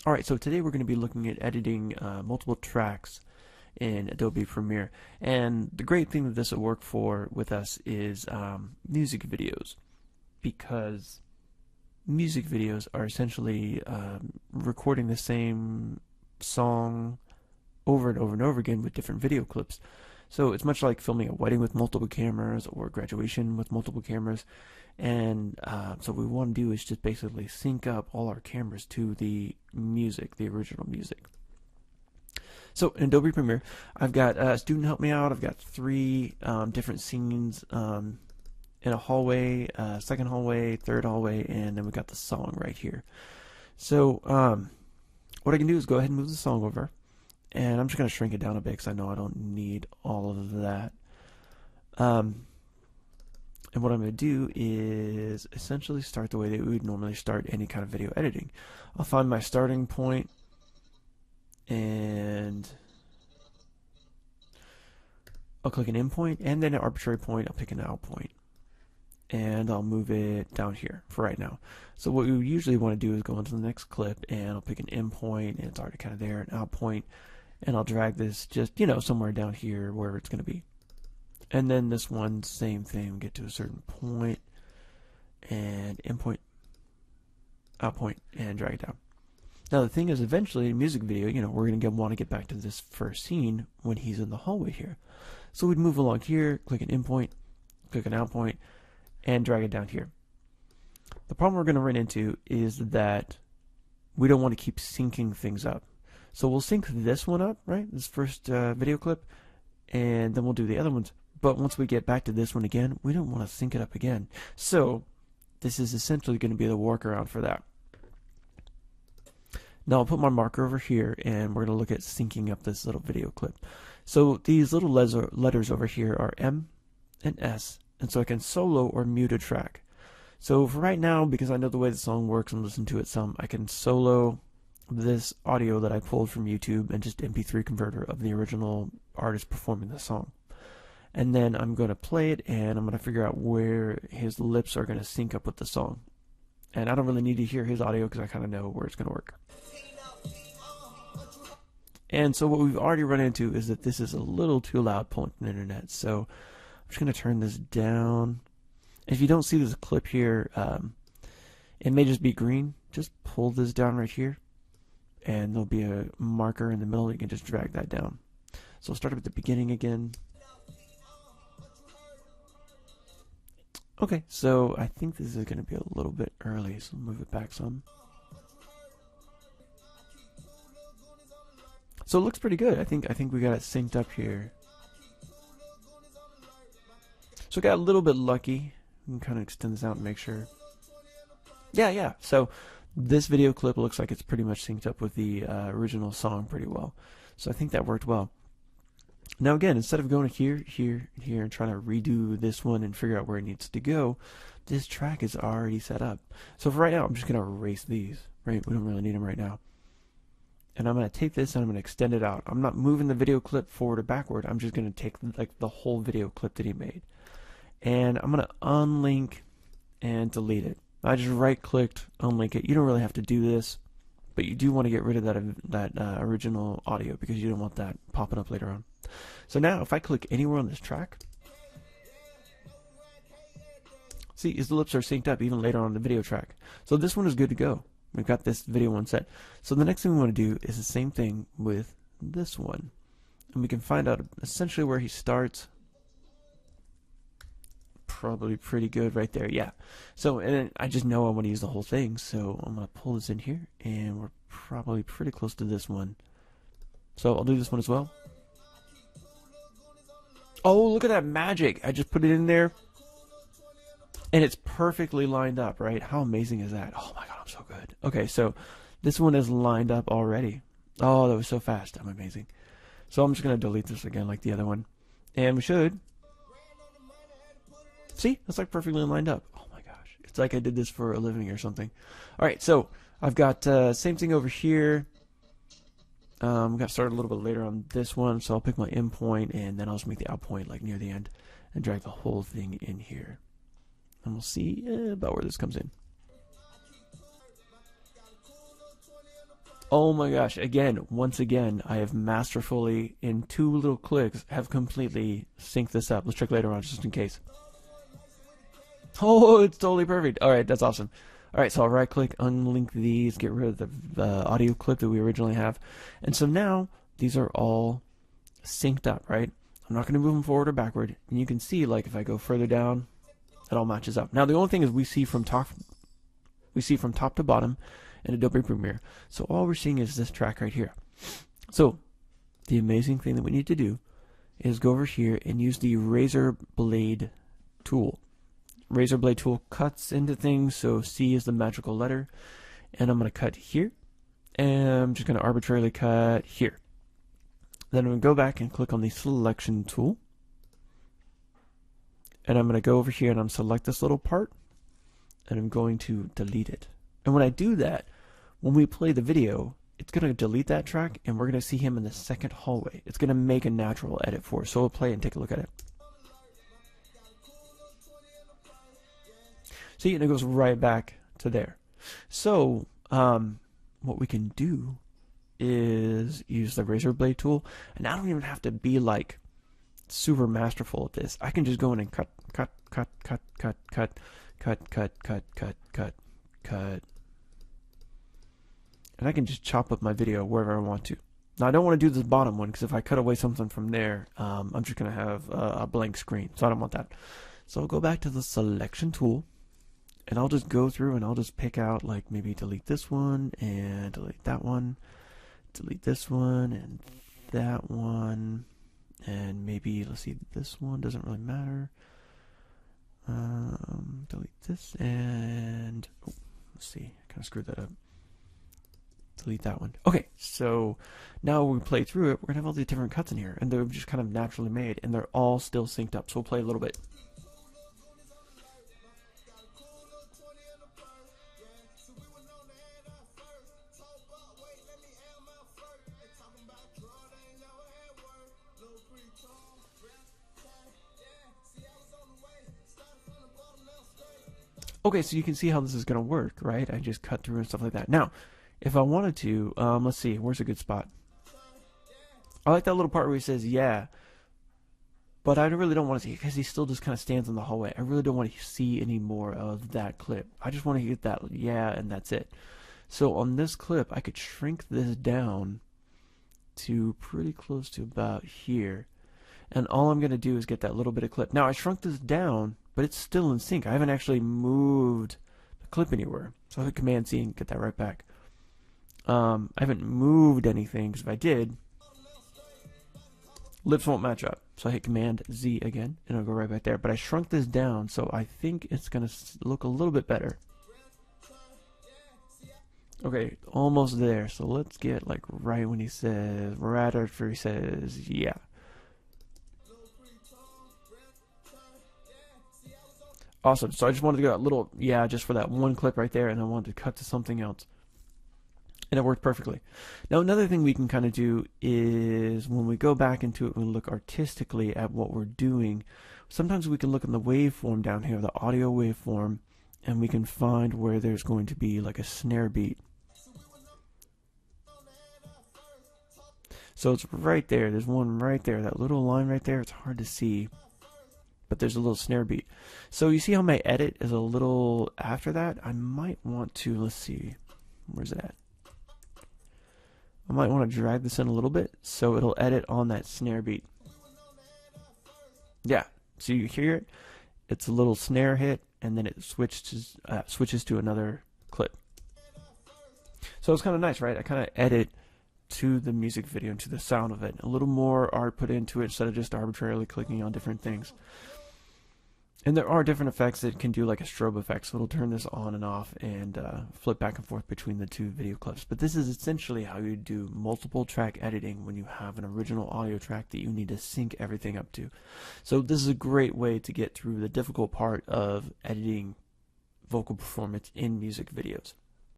Alright, so today we're going to be looking at editing multiple tracks in Adobe Premiere. And the great thing that this will work for with us is music videos, because music videos are essentially recording the same song over and over and over again with different video clips. So it's much like filming a wedding with multiple cameras or graduation with multiple cameras. And so what we want to do is just basically sync up all our cameras to the music, the original music. So in Adobe Premiere, I've got a student help me out. I've got three different scenes in a hallway, second hallway, third hallway, and then we've got the song right here. So what I can do is go ahead and move the song over, and I'm just going to shrink it down a bit because I know I don't need all of that. And what I'm going to do is essentially start the way that we would normally start any kind of video editing. I'll find my starting point, and I'll click an in point, and then an arbitrary point. I'll pick an out point, and I'll move it down here for right now. So what we usually want to do is go into the next clip, and I'll pick an in point, and it's already kind of there, an out point, and I'll drag this just, somewhere down here where it's going to be. And then this one, same thing, get to a certain point, and in point, out point, and drag it down. Now the thing is, eventually, in a music video, we're going to want to get back to this first scene when he's in the hallway here. So we'd move along here, click an in point, click an out point, and drag it down here. The problem we're going to run into is that we don't want to keep syncing things up. So we'll sync this one up, right, this first video clip, and then we'll do the other ones. But once we get back to this one again, we don't want to sync it up again. So this is essentially going to be the workaround for that. Now I'll put my marker over here, and we're going to look at syncing up this little video clip. So these little letters over here are M and S, and so I can solo or mute a track. So for right now, because I know the way the song works and listen to it some, I can solo this audio that I pulled from YouTube and just MP3 converter of the original artist performing the song. And then I'm going to play it, and I'm going to figure out where his lips are going to sync up with the song. And I don't really need to hear his audio because I kind of know where it's going to work. And so what we've already run into is that this is a little too loud pulling from the internet. So I'm just going to turn this down. If you don't see this clip here, it may just be green. Just pull this down right here, and there'll be a marker in the middle. You can just drag that down. So I'll start up at the beginning again. Okay, so I think this is going to be a little bit early, so move it back some. So it looks pretty good. I think we got it synced up here. So I got a little bit lucky. We can kind of extend this out and make sure. Yeah. So this video clip looks like it's pretty much synced up with the original song pretty well. So I think that worked well. Now again, instead of going here, and trying to redo this one and figure out where it needs to go, this track is already set up. So for right now, I'm just going to erase these, right? We don't really need them right now. And I'm going to take this and I'm going to extend it out. I'm not moving the video clip forward or backward. I'm just going to take like the whole video clip that he made. And I'm going to unlink and delete it. I just right-clicked, unlink it. You don't really have to do this, but you do want to get rid of that original audio because you don't want that popping up later on. So now if I click anywhere on this track, see his lips are synced up even later on the video track. So this one is good to go. We've got this video one set. So the next thing we want to do is the same thing with this one. And we can find out essentially where he starts. Probably pretty good right there, yeah. So, and I just know I want to use the whole thing, so I'm going to pull this in here, and we're probably pretty close to this one. So I'll do this one as well. Oh, look at that magic. I just put it in there, and it's perfectly lined up, right? How amazing is that? Oh my god, I'm so good. Okay, so this one is lined up already. Oh, that was so fast. I'm amazing. So I'm just going to delete this again like the other one. And we should. See? That's like perfectly lined up. Oh my gosh. It's like I did this for a living or something. Alright, so I've got same thing over here. Got started a little bit later on this one, so I'll pick my in point, and then I'll just make the out point like near the end and drag the whole thing in here. And we'll see about where this comes in. Oh my gosh, again, once again, I have masterfully, in 2 little clicks, have completely synced this up. Let's check later on just in case. Oh, it's totally perfect. Alright, that's awesome. Alright, so I'll right click, unlink these, get rid of the audio clip that we originally have. And so now, these are all synced up, right? I'm not going to move them forward or backward. And you can see, like, if I go further down, it all matches up. Now, the only thing is we see from top to bottom in Adobe Premiere. So all we're seeing is this track right here. So the amazing thing that we need to do is go over here and use the razor blade tool. Razor blade tool cuts into things, so C is the magical letter, and I'm going to cut here, and I'm just going to arbitrarily cut here. Then I'm going to go back and click on the selection tool, and I'm going to go over here and I'm select this little part, and I'm going to delete it. And when I do that, when we play the video, it's going to delete that track, and we're going to see him in the second hallway. It's going to make a natural edit for us. So we'll play and take a look at it. See, and it goes right back to there. So what we can do is use the razor blade tool, and I don't even have to be like super masterful at this. I can just go in and cut, and I can just chop up my video wherever I want to. Now I don't want to do this bottom one because if I cut away something from there, I'm just going to have a blank screen, so I don't want that. So I'll go back to the selection tool, and I'll just go through and I'll just pick out, like, maybe delete this one and delete that one, delete this one and that one, and maybe, let's see, this one doesn't really matter. Delete this and, oh, let's see, I kind of screwed that up. Delete that one. Okay, so now when we play through it, we're going to have all these different cuts in here, and they're just kind of naturally made, and they're all still synced up. So we'll play a little bit. Okay, so you can see how this is going to work, right? I just cut through and stuff like that. Now, if I wanted to, let's see, where's a good spot? I like that little part where he says, yeah, but I really don't want to see it because he still just kind of stands in the hallway. I really don't want to see any more of that clip. I just want to get that, yeah, and that's it. So on this clip, I could shrink this down to pretty close to about here. And all I'm going to do is get that little bit of clip. Now, I shrunk this down, but it's still in sync. I haven't actually moved the clip anywhere. So I hit Command C and get that right back. I haven't moved anything, because if I did, lips won't match up. So I hit Command Z again, and it'll go right back there. But I shrunk this down, so I think it's going to look a little bit better. Okay, almost there. So let's get, like, right when he says, right after he says, yeah. Awesome. So I just wanted to go a little, yeah, just for that one clip right there, and I wanted to cut to something else. And it worked perfectly. Now, another thing we can kind of do is when we go back into it and look artistically at what we're doing, sometimes we can look in the waveform down here, the audio waveform, and we can find where there's going to be like a snare beat. So it's right there. There's one right there. That little line right there, it's hard to see, but there's a little snare beat. So you see how my edit is a little after that? I might want to, let's see, where's it at? I might want to drag this in a little bit so it'll edit on that snare beat. Yeah, so you hear it? It's a little snare hit, and then it switches to another clip. So it's kind of nice, right? I kind of edit to the music video and to the sound of it. A little more art put into it instead of just arbitrarily clicking on different things. And there are different effects that can do like a strobe effect, so it'll turn this on and off and flip back and forth between the two video clips. But this is essentially how you do multiple track editing when you have an original audio track that you need to sync everything up to. So this is a great way to get through the difficult part of editing vocal performance in music videos.